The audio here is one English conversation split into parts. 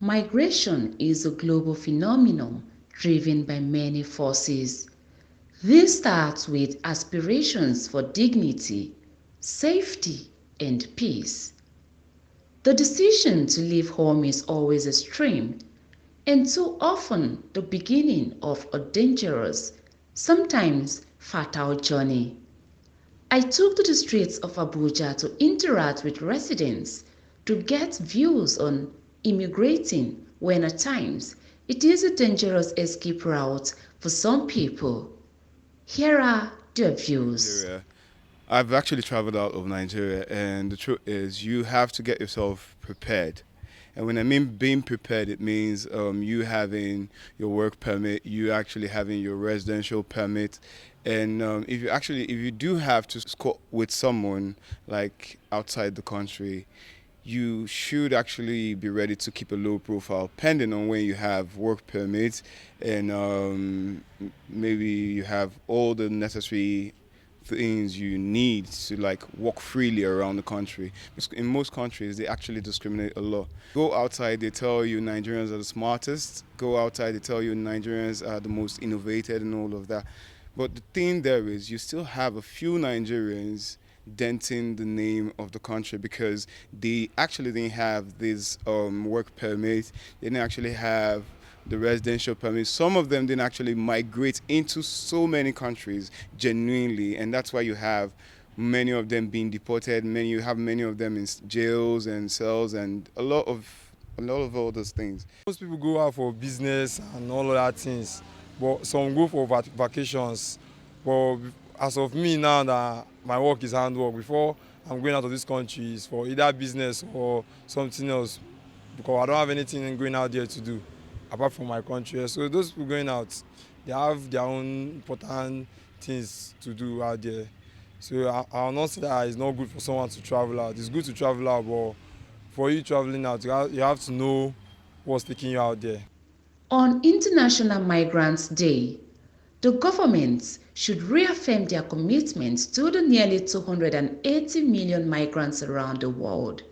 Migration is a global phenomenon driven by many forces. This starts with aspirations for dignity, safety, and peace. The decision to leave home is always extreme, and too often the beginning of a dangerous, sometimes fatal journey. I took to the streets of Abuja to interact with residents to get views on immigrating when at times it is a dangerous escape route for some people. Here are their views. Nigeria. I've actually traveled out of Nigeria, and the truth is, you have to get yourself prepared. And when I mean being prepared, it means you having your work permit, you actually having your residential permit, and if you do have to score with someone like outside the country, you should actually be ready to keep a low profile, depending on when you have work permits and maybe you have all the necessary things you need to like walk freely around the country. Because in most countries, they actually discriminate a lot. Go outside, they tell you Nigerians are the smartest. Go outside, they tell you Nigerians are the most innovative and all of that. But the thing there is, you still have a few Nigerians denting the name of the country because they actually didn't have this work permit. They didn't actually have the residential permit. Some of them didn't actually migrate into so many countries genuinely, and that's why you have many of them being deported. You have many of them in jails and cells, and a lot of all those things. Most people go out for business and all of that things, but some go for vacations. But as of me now that my work is handwork, before I'm going out of this country is for either business or something else, because I don't have anything going out there to do apart from my country. So those people going out, they have their own important things to do out there. So I'll not say that it's not good for someone to travel out. It's good to travel out, but for you traveling out, you have to know what's taking you out there. On International Migrants Day, the governments should reaffirm their commitment to the nearly 280 million migrants around the world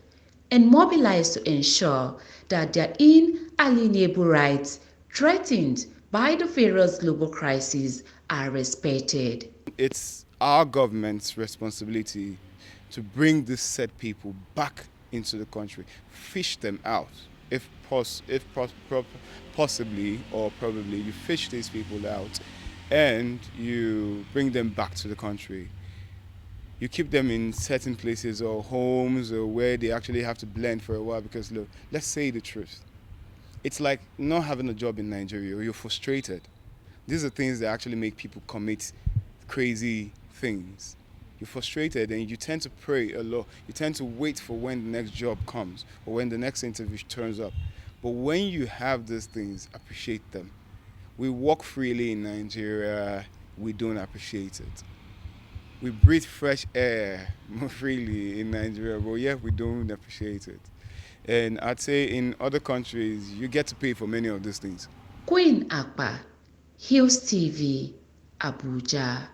and mobilize to ensure that their inalienable rights threatened by the various global crises are respected. It's our government's responsibility to bring these said people back into the country, fish them out. Possibly or probably, you fish these people out and you bring them back to the country. You keep them in certain places or homes or where they actually have to blend for a while because, look, let's say the truth. It's like not having a job in Nigeria or you're frustrated. These are things that actually make people commit crazy things. You're frustrated and you tend to pray a lot. You tend to wait for when the next job comes or when the next interview turns up. But when you have these things, appreciate them. We walk freely in Nigeria, we don't appreciate it. We breathe fresh air more freely in Nigeria, but yet we don't appreciate it. And I'd say in other countries, you get to pay for many of these things. Queen Akpa, Hills TV, Abuja.